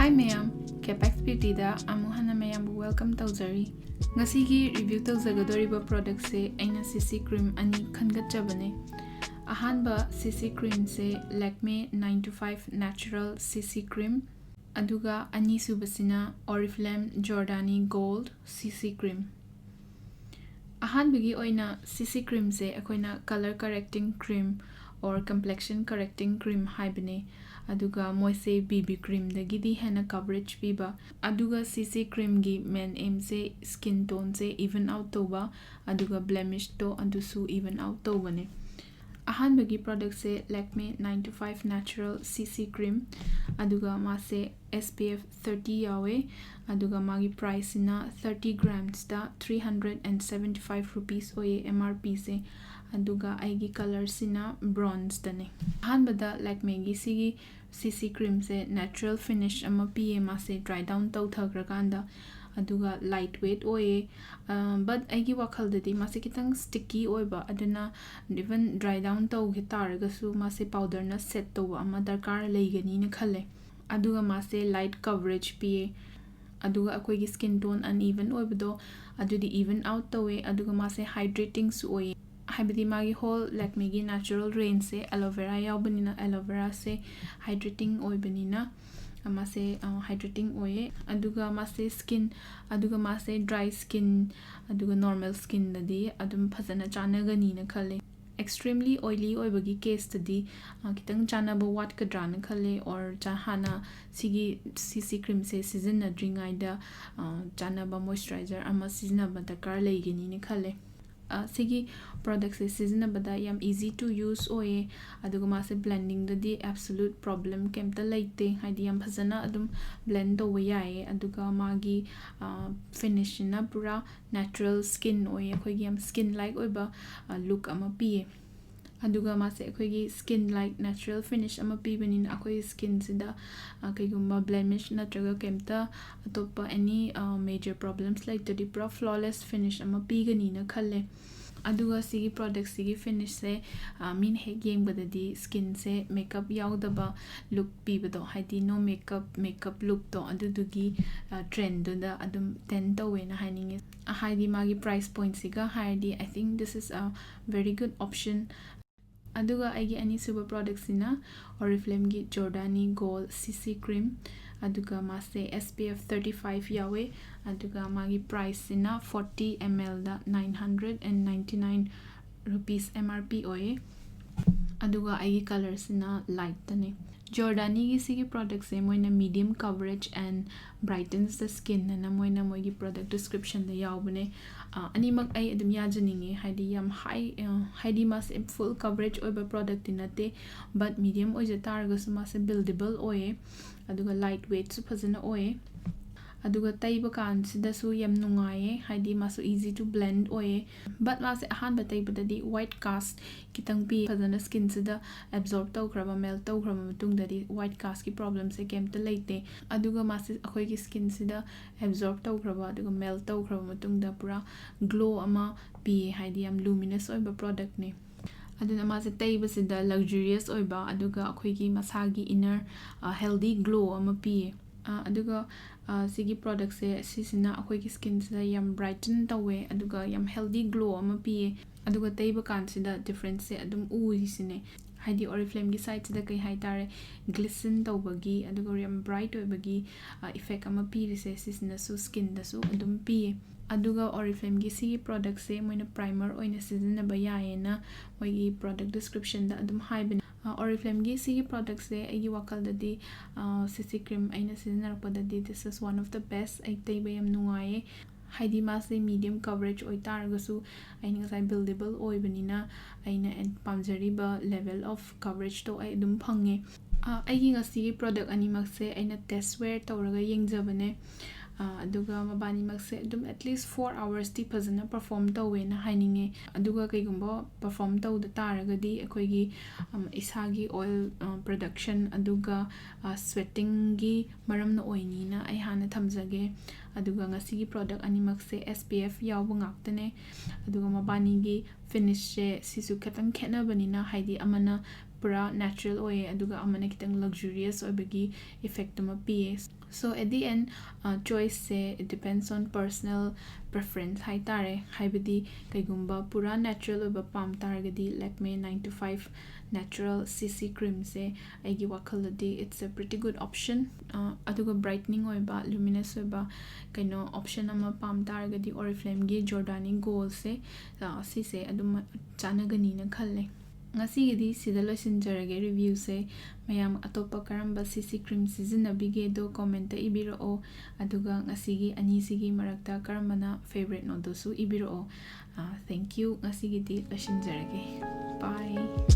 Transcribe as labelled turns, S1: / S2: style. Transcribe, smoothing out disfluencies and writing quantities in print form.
S1: Hi mayam, Capex Beauty da amuhana mayam welcome tawjari. Ngasigi review tawjagadoriba product se aina CC cream ani khangatjabane. Ahanba CC cream se Lakme 925 Natural CC cream. Aduga ani subasina Oriflame Jordani Gold CC cream. Ahanbagi oina CC cream se akoina color correcting cream or complexion correcting cream haibane. Aduga moise BB cream dagidi hena coverage piba. Aduga CC cream gi main aim se skin tone se even out toba. Aduga blemish to adusu even out tobane. Ahanbagi product se Lakme 925 Natural CC cream. Aduga ma se SPF 30 yawe. Aduga magi price na 30 grams da 375 rupees oye MRP se. Aduga aigi color sina bronze dane. Ahanbada Lakme gi sigi CC cream se natural finish ama piye ma se dry down tau thagrakanda. Aduga lightweight oye, but aigi wakal dadi ma se kitang sticky oiba aduna even dry down tau gitaragasu ma se powder na set to ama darkar leigani na khale. Aduga ma se light coverage piye. Aduga akoi gi skin tone uneven oibado adudi even out tawe. Aduga ma se hydrating su oye. Haibadi magi whole Lakme gi natural range se aloe vera yaubani aloe vera se hydrating oibanina. Amase hydrating oye. Aduga mase skin, aduga mase dry skin, aduga normal skin dadi adum phajana chanagani na khale. Extremely oily oibagi case tadi kitang chanaba wat kadra na khale or chahana sigi CC cream se season na dringai da chanaba moisturizer ama season ba dakar leigani na khale. Sigi products se season bada yam easy to use oye. Aduga ma se blending dadi absolute problem kemta laite haidi yam phajana adum blend to yaye. Aduga magi finish na pura natural skin oye. Akhoi yam skin like oiba look ama piye. Aduga ma se akhoi skin like natural finish ama pibanin akhoi skin sida kaigumba blemish natraga kemta atopa any major problems like tadi pura flawless finish ama pigani na khale. Aduga sigi product sigi finish se min he game badadi skin se makeup yaudaba look pibado haidi no makeup look to adudugi trend da adum 10 to we na haningi haidi magi price point siga haidi I think this is a very good option. Aduga aigi ani super products sina Oriflame gi Jordani Gold CC cream. Aduga ma se SPF 35 yawe. Aduga magi price sina 40 ml da 999 rupees MRP oye. Aduga aigi color sina light tane. Jordani gi sigi products se moina medium coverage and brightens the skin na moina moigi product description da yaubane. Animak ay adum yajaninge haidi yam high haidi mas full coverage oiba product inate but medium oija targasu mas buildable oye. Aduga lightweight su phajana oye. Aduga taiba kan sidasu yam nungaye haidi masu easy to blend oye. But mase ahan batay badadi white cast kitang pi phajana skin sida absorb tawkraba melt tawkraba matung dadi white cast ki problem se kemta leite. Aduga mase akhoi ki skin sida absorb tawkraba aduga melt tawkraba matung da pura glow ama pi haidi yam luminous oiba product ne. Aduna mase taiba sida luxurious oiba aduga akhoi ki masagi inner healthy glow ama pi. Aduga sigi product se sisina akhoi ki skin sida yam brighten tawe aduga yam healthy glow ama piye. Aduga taiba kan sida difference se adum ui sine haidi Oriflame gi side sida kai haitare glisten tawbagi aduga yam bright oibagi effect ama piri se sisina su skin da su adum piye. Aduga Oriflame gi sigi product se moina primer oina season ba yaye na moigi product description da adum haibane. Oriflame gi sigi product se aigi wakal dadi CC cream aina season rakpadadi this is one of the best ai taiba yam nungaye. Haidi mase medium coverage oi taragasu aina ngasai buildable oibanina aina pamjariba level of coverage to ai adum phange. Aigi ngasi product animak se aina test wear tawraga yengjabane. Aduga mabani makse adum at least 4 hours ti phajana perform tawe na haininge. Aduga kaigumba perform taw da taragadi akhoi gi isagi oil production aduga sweating gi maram na oini na ai hana thamjage. Aduga ngasi gi product animak se SPF yawba ngaktane. Aduga mabani gi finish se sisu khatang khena banina haidi amana pura natural oye aduga amana kitang luxurious oibagi effect ama piye. So at the end choice se it depends on personal preference hai tare haibadi kaigumba pura natural oiba pam targadi Lakme 9to5 natural CC cream se aigi wakhaladi it's a pretty good option. Aduga brightening oiba luminous oiba kaino option ama pam targadi Oriflame gi Jordani Gold se si se adum chanagani na khalle. Ngasigidi sida loisinjarage review se mayam atopa karamba CC cream sizinabige do comment ta ibirao aduga ngasigi anisigi marakta karambana favorite no dosu ibirao. Thank you ngasigidi loisinjarage. Bye.